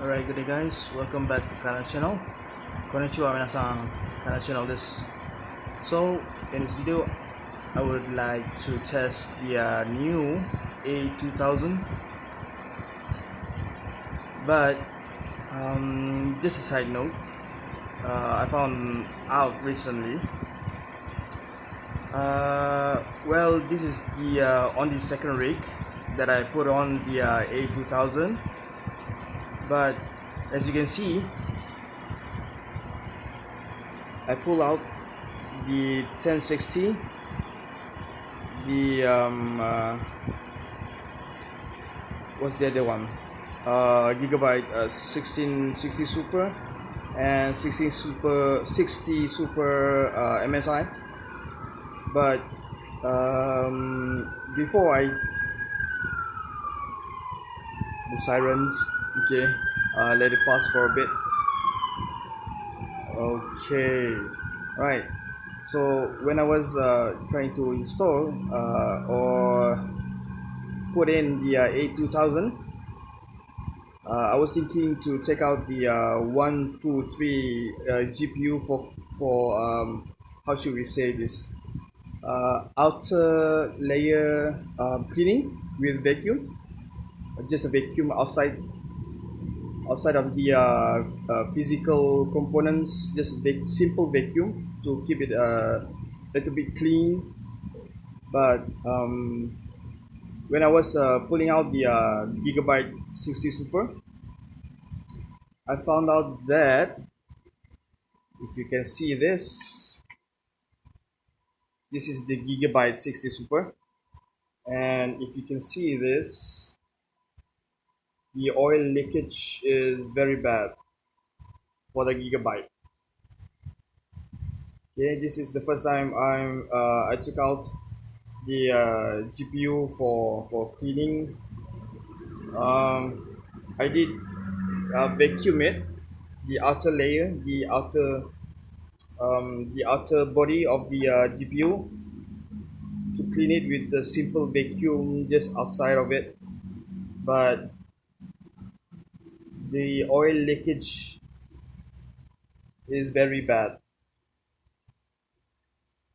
Alright, good day guys, welcome back to Kernel channel. Konnichiwa minasan, Kernel channel this. So in this video I would like to test the new A2000, but just a side note, I found out recently, well, this is the on the second rig that I put on the A2000, but as you can see, I pull out the 1060, the what's the other one, gigabyte 1660 super and 16 super 60 super MSI, but before the sirens, okay, let it pass for a bit. Okay, right, so when I was trying to install or put in the A2000, I was thinking to check out the 123 GPU for how should we say this, outer layer cleaning with vacuum, just a vacuum outside of the physical components, just simple vacuum to keep it a little bit clean. But when I was pulling out the gigabyte 60 super, I found out that, if you can see this is the gigabyte 60 super, and if you can see this, the oil leakage is very bad for the gigabyte. Okay, this is the first time I took out the GPU for cleaning. I did vacuum it, the outer layer, the outer body of the GPU, to clean it with a simple vacuum just outside of it, but the oil leakage is very bad.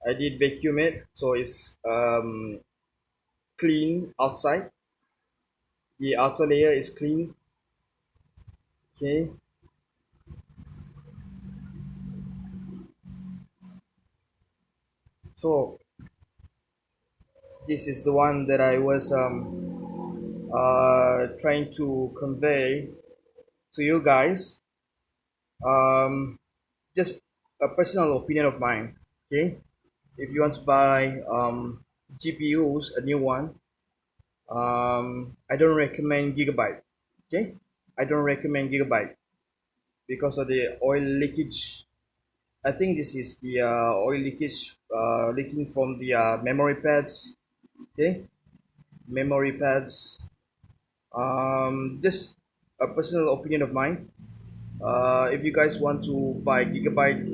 I did vacuum it, so it's clean outside. The outer layer is clean. Okay. So this is the one that I was trying to convey to you guys. Just a personal opinion of mine. Okay. If you want to buy GPUs, a new one, I don't recommend gigabyte. Okay, I don't recommend gigabyte because of the oil leakage. I think this is the oil leakage leaking from the memory pads. Okay, memory pads. Just a personal opinion of mine. If you guys want to buy gigabyte,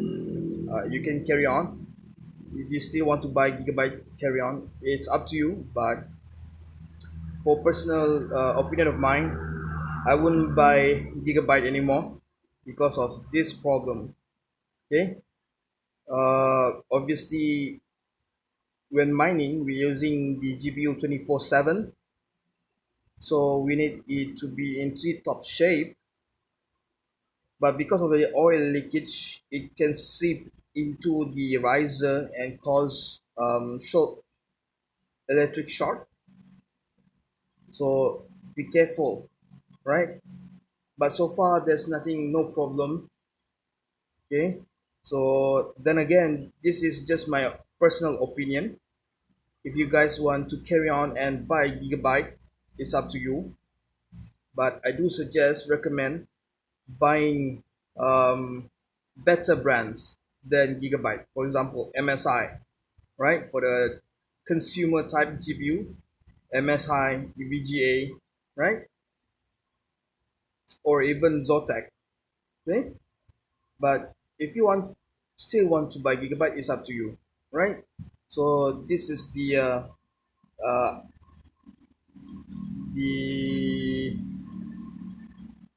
you can carry on. If you still want to buy gigabyte, carry on. It's up to you. But for personal opinion of mine, I wouldn't buy gigabyte anymore because of this problem. Okay. Obviously, when mining, we're using the GPU 24/7, so we need it to be in tip-top shape. But because of the oil leakage, it can seep into the riser and cause electric short. So be careful, right? But so far there's nothing, no problem. Okay, so then again, this is just my personal opinion. If you guys want to carry on and buy gigabyte, it's up to you, but I do recommend buying better brands than gigabyte. For example, MSI, right? For the consumer type GPU, MSI, VGA, right? Or even Zotac. Okay, but if you still want to buy gigabyte, it's up to you, right? So this is uh, the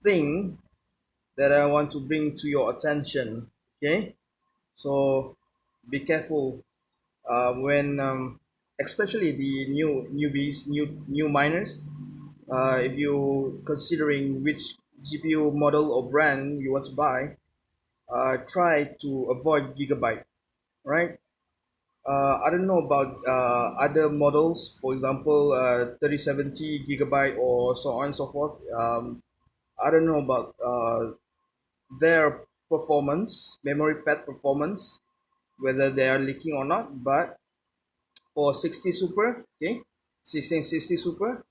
thing that I want to bring to your attention. Okay, so be careful when, especially the newbies, new miners. If you considering which GPU model or brand you want to buy, try to avoid gigabyte, right? I don't know about other models, for example, 3070 gigabyte or so on and so forth. I don't know about their performance, memory pad performance, whether they are leaking or not. But for 60 Super, okay, 1660 Super,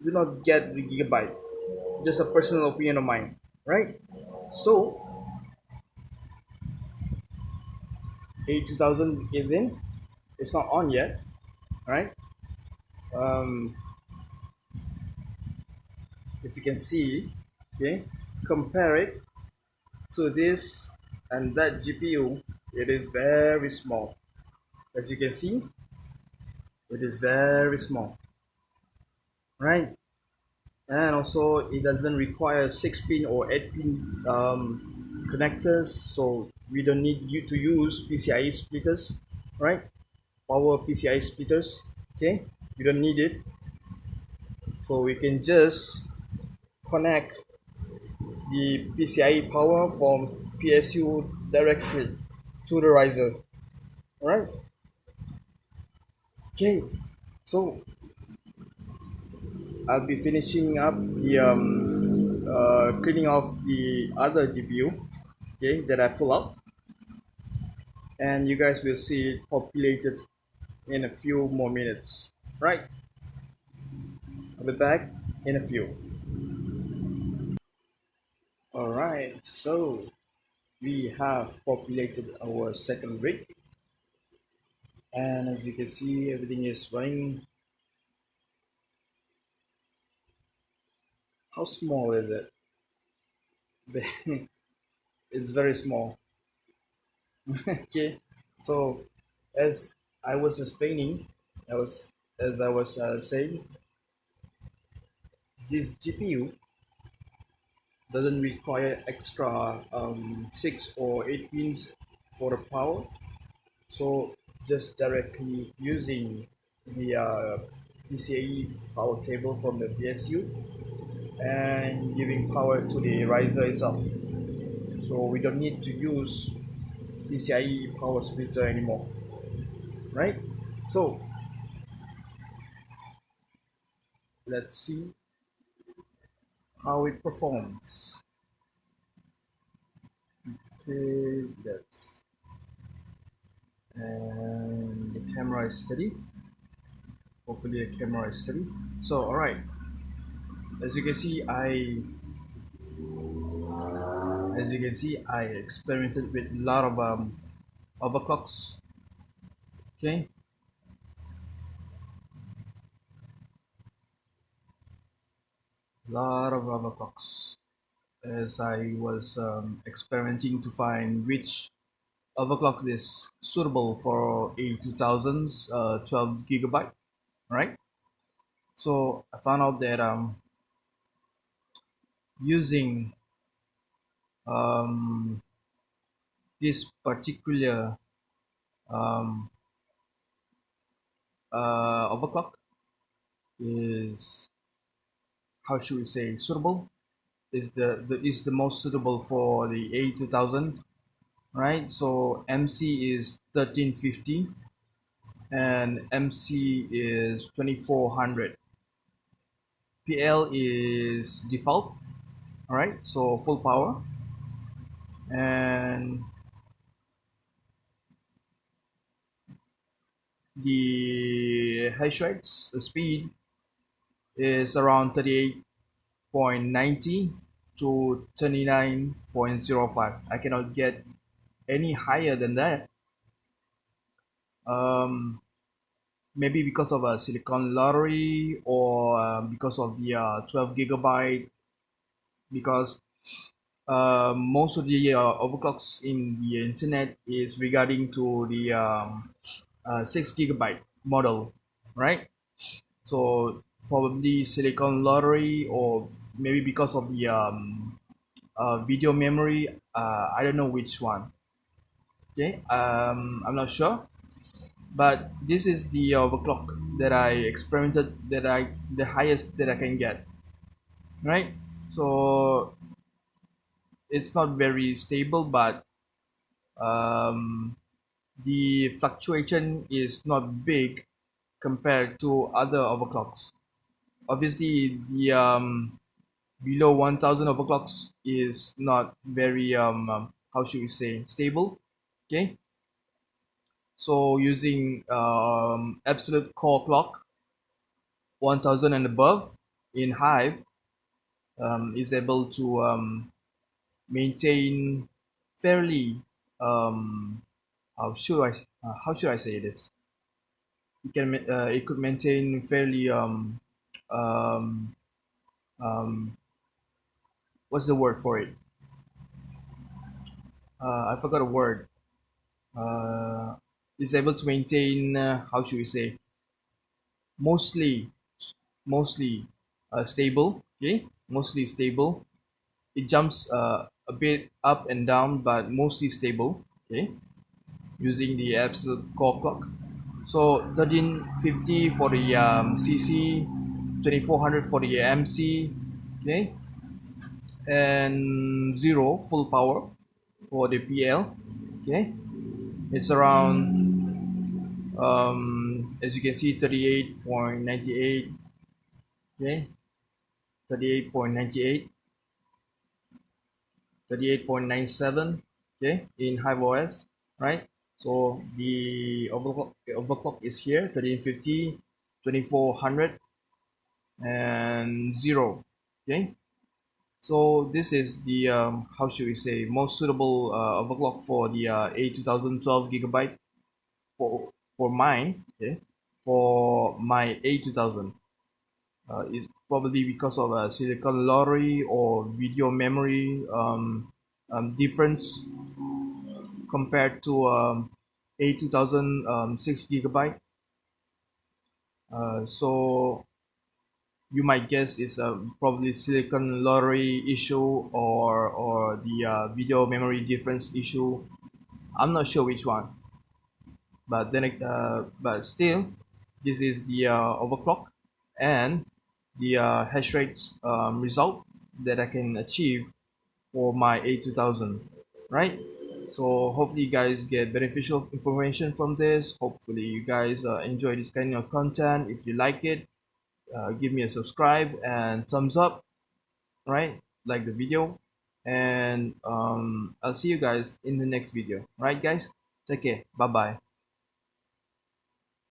do not get the gigabyte. Just a personal opinion of mine, right? So A2000 is in. It's not on yet, right? Um, if you can see, okay, compare it to this and that GPU. It is very small. As you can see, it is very small, right? And also it doesn't require 6 pin or 8 pin connectors, so we don't need you to use PCIe splitters, right? Power PCIe splitters, okay, we don't need it, so we can just connect the PCIe power from PSU directly to the riser, right? Okay, so I'll be finishing up the cleaning off the other GPU, okay, that I pull out, and you guys will see it populated in a few more minutes, right? I'll be back in a few. All right, so we have populated our second rig, and as you can see, everything is running. How small is it? It's very small. Okay, so as I was explaining, I was as I was saying, this GPU doesn't require extra 6 or 8 pins for the power. So just directly using the PCIe power cable from the PSU and giving power to the riser itself. So we don't need to use PCIe power splitter anymore, right? So let's see how it performs. Okay, that's, and the camera is steady. Hopefully the camera is steady. So all right, as you can see, I experimented with a lot of overclocks. Okay, a lot of overclocks as I was experimenting to find which overclock is suitable for a 2000s 12 gigabyte, right? So I found out that using um, this particular um, overclock is, how should we say, suitable, is the most suitable for the A2000, right? So MC is 1350 and MC is 2400. PL is default, all right, so full power, and the hash rates, the speed is around 38.90 to 29.05. I cannot get any higher than that. Um, Maybe because of a silicon lottery, or because of the 12 gigabyte, because most of the overclocks in the internet is regarding to the 6 gigabyte model, right? So probably silicon lottery, or maybe because of the video memory. I don't know which one. Okay, I'm not sure, but this is the overclock that I experimented, the highest that I can get, right? So it's not very stable, but um, the fluctuation is not big compared to other overclocks. Obviously, the below 1000 overclocks is not very how should we say, stable. Okay, so using absolute core clock 1000 and above in Hive is able to maintain fairly how should I say this? It could maintain fairly um, um, what's the word for it? I forgot a word. Uh, is able to maintain how should we say, mostly mostly stable. Okay, mostly stable. It jumps a bit up and down, but mostly stable. Okay, using the absolute core clock. So 1350 for the CC, 2400 for the MC, okay, and zero full power for the PL. Okay, it's around as you can see 38.98. Okay, 38.98, 38.97. Okay, in hiveOS, right? So the overclock is here 1350, 2400, and zero. Okay, so this is the how should we say, most suitable overclock for the A2012 gigabyte for mine. Okay, for my A2000 is probably because of silicon lottery or video memory difference compared to A2000 6 gigabyte. So you might guess it's probably silicon lottery issue or the video memory difference issue. I'm not sure which one, but but still, this is the overclock and the hash rates result that I can achieve for my A2000, right? So hopefully you guys get beneficial information from this. Hopefully you guys enjoy this kind of content. If you like it, give me a subscribe and thumbs up, right? Like the video, and I'll see you guys in the next video, right guys? Take care, bye bye.